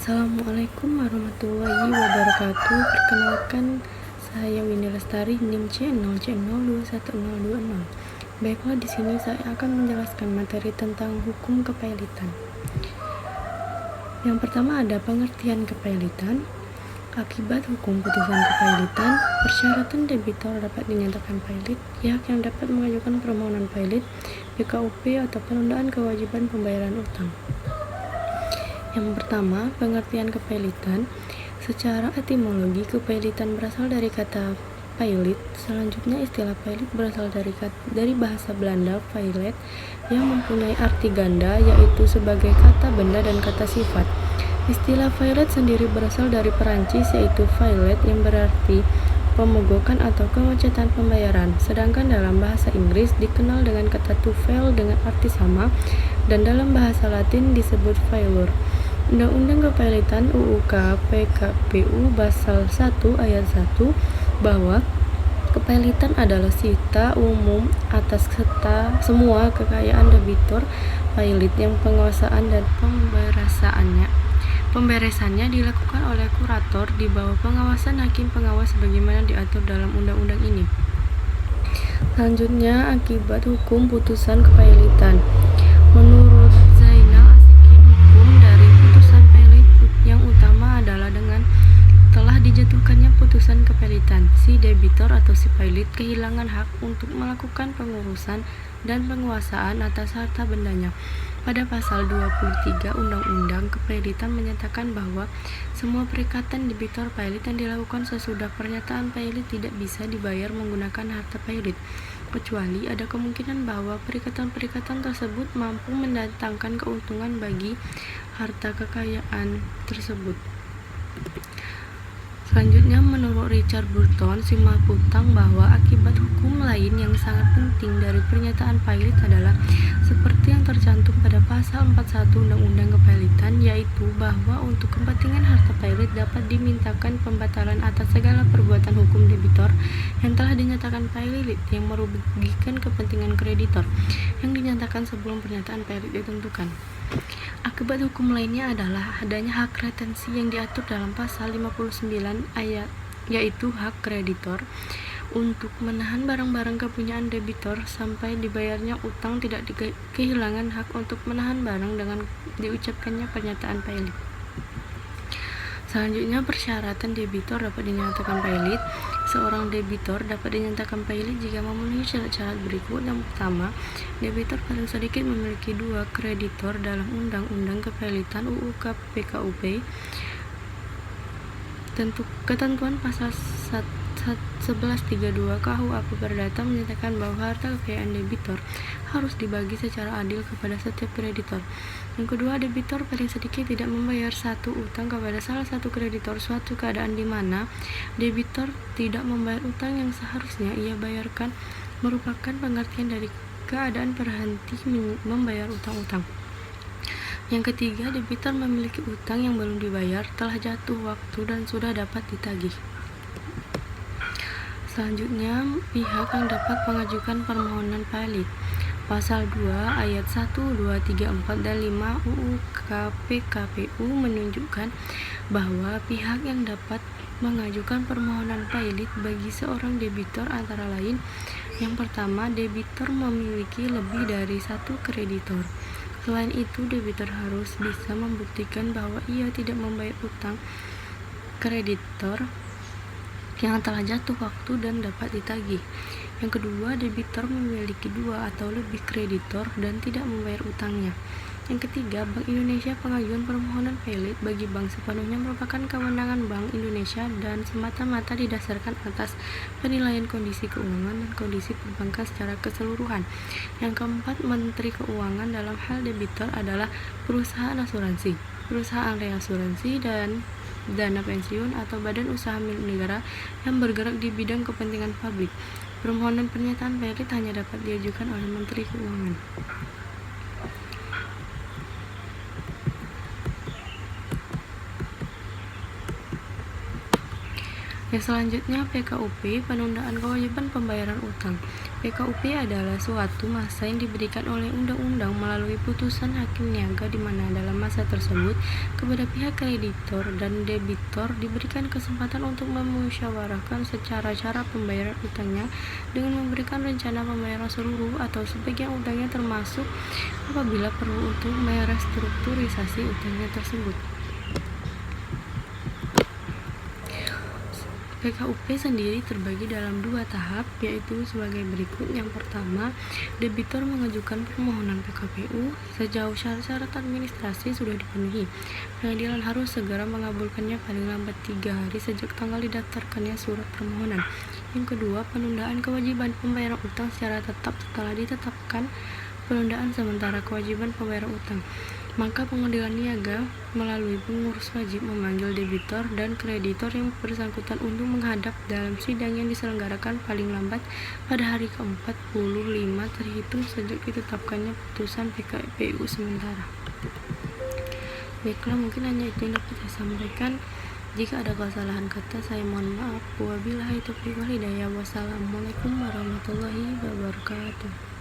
Assalamualaikum warahmatullahi wabarakatuh. Perkenalkan, saya Winnie Lestari, NIM C0C02100. Baiklah, di sini saya akan menjelaskan materi tentang hukum kepailitan. Yang pertama ada pengertian kepailitan. Akibat hukum putusan kepailitan, persyaratan debitor dapat dinyatakan pailit. Pihak yang dapat mengajukan permohonan pailit, PKUP atau penundaan kewajiban pembayaran utang. Yang pertama, pengertian kepailitan. Secara etimologi, kepailitan berasal dari kata pailit. Selanjutnya, istilah pailit berasal dari bahasa Belanda pailet yang mempunyai arti ganda, yaitu sebagai kata benda dan kata sifat. Istilah pailet sendiri berasal dari Perancis, yaitu violet yang berarti pemogokan atau kemacetan pembayaran. Sedangkan dalam bahasa Inggris dikenal dengan kata to fail dengan arti sama, dan dalam bahasa Latin disebut failure. Undang-Undang Kepailitan UUK PKPU Pasal 1 Ayat 1 bahwa kepailitan adalah sita umum atas semua kekayaan debitor pailit yang penguasaan dan pemberesannya dilakukan oleh kurator di bawah pengawasan hakim pengawas sebagaimana diatur dalam undang-undang ini. Selanjutnya, akibat hukum putusan kepailitan. Menurut Zainal Asikin, hukum dari putusan pailit yang utama adalah dengan telah dijatuhkannya putusan kepailitan, si debitor atau si pailit kehilangan hak untuk melakukan pengurusan dan penguasaan atas harta bendanya. Pada pasal 23 Undang-Undang Kepailitan menyatakan bahwa semua perikatan debitor pailit yang dilakukan sesudah pernyataan pailit tidak bisa dibayar menggunakan harta pailit, kecuali ada kemungkinan bahwa perikatan-perikatan tersebut mampu mendatangkan keuntungan bagi harta kekayaan tersebut. Selanjutnya, menurut Richard Burton, simak hutang, bahwa akibat hukum lain yang sangat penting dari pernyataan pailit adalah seperti yang tercantum pada pasal 41 Undang-Undang Kepailitan, yaitu bahwa untuk kepentingan harta pailit dapat dimintakan pembatalan atas segala perbuatan hukum debitor yang telah dinyatakan pailit yang merugikan kepentingan kreditor yang dinyatakan sebelum pernyataan pailit ditentukan. Akibat hukum lainnya adalah adanya hak retensi yang diatur dalam pasal 59 ayat, yaitu hak kreditor untuk menahan barang-barang kepunyaan debitor sampai dibayarnya utang, tidak kehilangan hak untuk menahan barang dengan diucapkannya pernyataan pailit. Selanjutnya, persyaratan debitor dapat dinyatakan pailit. Seorang debitor dapat dinyatakan pailit jika memenuhi syarat-syarat berikut. Yang pertama, debitor paling sedikit memiliki 2 kreditor dalam Undang-Undang Kepailitan UUK PKUP. Ketentuan pasal 1132 KUHP Perdata menyatakan bahwa harta kekayaan debitor harus dibagi secara adil kepada setiap kreditor. Yang kedua, debitor paling sedikit tidak membayar satu utang kepada salah satu kreditor. Suatu keadaan di mana debitor tidak membayar utang yang seharusnya ia bayarkan merupakan pengertian dari keadaan berhenti membayar utang-utang. Yang ketiga, debitor memiliki utang yang belum dibayar, telah jatuh waktu dan sudah dapat ditagih. Selanjutnya, pihak yang dapat mengajukan permohonan pailit. Pasal 2 ayat 1, 2, 3, 4, dan 5 UUK PKPU menunjukkan bahwa pihak yang dapat mengajukan permohonan pailit bagi seorang debitor antara lain: yang pertama, debitor memiliki lebih dari satu kreditor. Selain itu, debitor harus bisa membuktikan bahwa ia tidak membayar utang kreditor yang telah jatuh waktu dan dapat ditagih. Yang kedua, debitor memiliki 2 atau lebih kreditor dan tidak membayar utangnya. Yang ketiga, Bank Indonesia pengajuan permohonan pailit bagi bank sepenuhnya merupakan kewenangan Bank Indonesia dan semata-mata didasarkan atas penilaian kondisi keuangan dan kondisi perbankan secara keseluruhan. Yang keempat, Menteri Keuangan dalam hal debitor adalah perusahaan asuransi, perusahaan reasuransi, dan dana pensiun atau badan usaha milik negara yang bergerak di bidang kepentingan publik. Permohonan pernyataan pailit hanya dapat diajukan oleh Menteri Keuangan. Yang selanjutnya, PKUP, penundaan kewajiban pembayaran utang. PKUP adalah suatu masa yang diberikan oleh undang-undang melalui putusan hakim niaga di mana dalam masa tersebut kepada pihak kreditor dan debitor diberikan kesempatan untuk memusyawarahkan secara cara pembayaran utangnya dengan memberikan rencana pembayaran seluruh atau sebagian utangnya termasuk apabila perlu untuk merestrukturisasi utangnya tersebut. PKUP sendiri terbagi dalam 2 tahap, yaitu sebagai berikut. Yang pertama, debitor mengajukan permohonan PKPU sejauh syarat-syarat administrasi sudah dipenuhi. Pengadilan harus segera mengabulkannya paling lambat 3 hari sejak tanggal didaftarkannya surat permohonan. Yang kedua, penundaan kewajiban pembayaran utang secara tetap setelah ditetapkan penundaan sementara kewajiban pembayaran utang. Maka pengadilan niaga melalui pengurus wajib memanggil debitor dan kreditor yang bersangkutan untuk menghadap dalam sidang yang diselenggarakan paling lambat pada hari ke-45 terhitung sejak ditetapkannya putusan PKPU sementara. Baiklah, mungkin hanya itu yang dapat saya sampaikan. Jika ada kesalahan kata, saya mohon maaf. Wabillahi taufiq wal hidayah. Wassalamualaikum warahmatullahi wabarakatuh.